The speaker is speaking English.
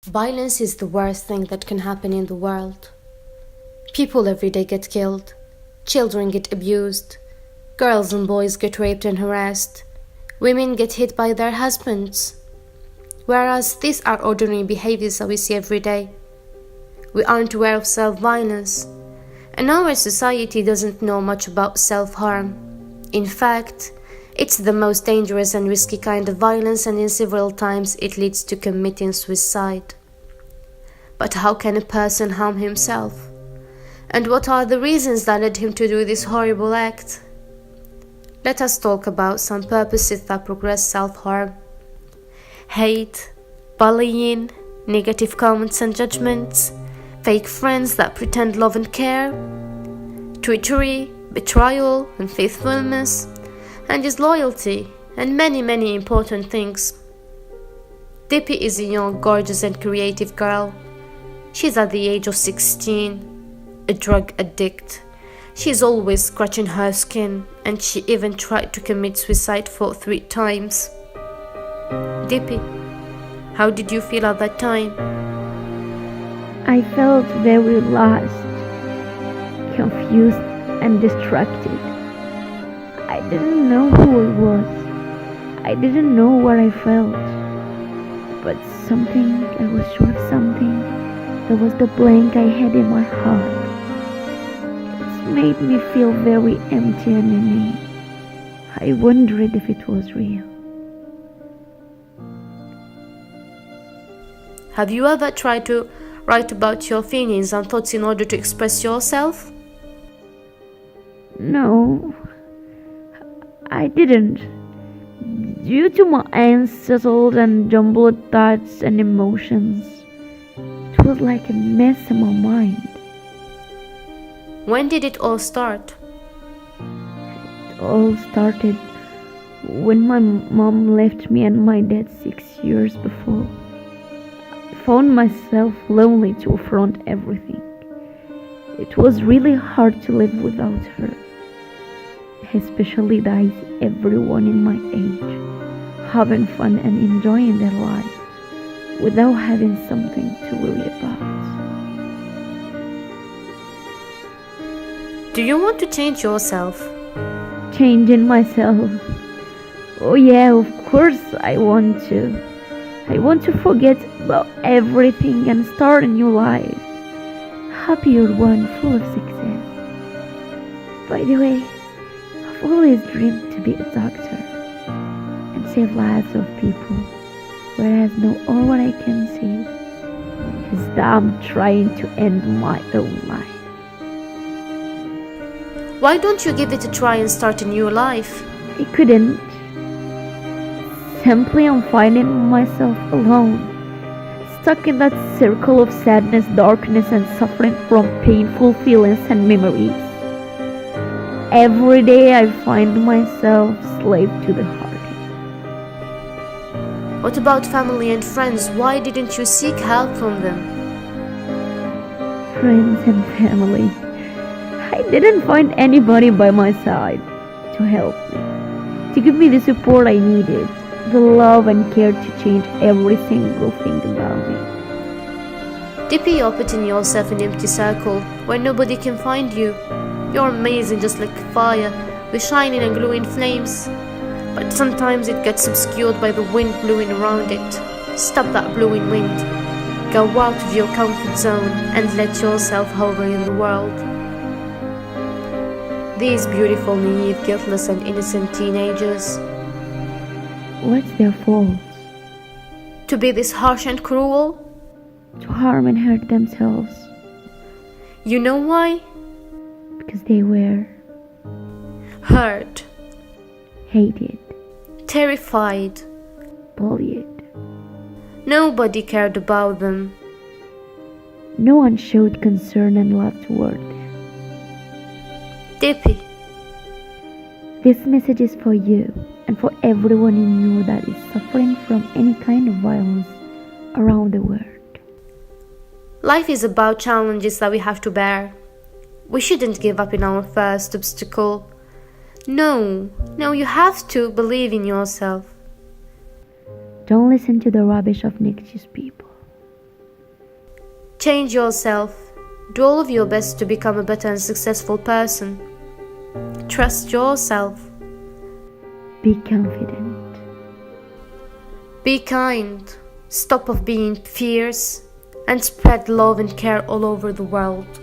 Violence is the worst thing that can happen in the world. People every day get killed, children get abused, girls and boys get raped and harassed, women get hit by their husbands. Whereas these are ordinary behaviors that we see every day. We aren't aware of self-violence, and our society doesn't know much about self-harm. In fact, it's the most dangerous and risky kind of violence, and in several times it leads to committing suicide. But how can a person harm himself? And what are the reasons that led him to do this horrible act? Let us talk about some purposes that progress self-harm. Hate, bullying, negative comments and judgments, fake friends that pretend love and care, treachery, betrayal, unfaithfulness, and disloyalty, and many important things. Dippy is a young, gorgeous and creative girl. She's at the age of 16, a drug addict. She's always scratching her skin, and she even tried to commit suicide for 3 times. Dippy, how did you feel at that time? I felt very lost, confused and distracted. I didn't know who I was. I didn't know what I felt. But I was sure of something. There was the blank I had in my heart. It made me feel very empty and inane. I wondered if it was real. Have you ever tried to write about your feelings and thoughts in order to express yourself? No, I didn't. Due to my unsettled and jumbled thoughts and emotions, it was like a mess in my mind. When did it all start? It all started when my mom left me and my dad 6 years before. I found myself lonely to affront everything. It was really hard to live without her, especially that I see everyone in my age having fun and enjoying their life without having something to worry about. Do you want to change yourself? Changing myself? Oh yeah, of course I want to. I want to forget about everything and start a new life. Happier one, full of success. By the way, I've always dreamed to be a doctor and save lives of people, whereas now all what I can see is that I'm trying to end my own life. Why don't you give it a try and start a new life? I couldn't. Simply I'm finding myself alone, stuck in that circle of sadness, darkness and suffering from painful feelings and memories. Every day I find myself slave to the heartache. What about family and friends? Why didn't you seek help from them? Friends and family. I didn't find anybody by my side to help me, to give me the support I needed, the love and care to change every single thing about me. Dippy, you're putting yourself in an empty circle where nobody can find you. You're amazing, just like fire, with shining and glowing flames. But sometimes it gets obscured by the wind blowing around it. Stop that blowing wind. Go out of your comfort zone and let yourself hover in the world. These beautiful, naive, guiltless and innocent teenagers. What's their fault? To be this harsh and cruel? To harm and hurt themselves. You know why? Because they were hurt, hated, terrified, bullied. Nobody cared about them. No one showed concern and love toward them. Dippy, this message is for you and for everyone in you that is suffering from any kind of violence around the world. Life is about challenges that we have to bear. We shouldn't give up in our first obstacle. No, you have to believe in yourself. Don't listen to the rubbish of negative people. Change yourself. Do all of your best to become a better and successful person. Trust yourself. Be confident. Be kind. Stop of being fierce and spread love and care all over the world.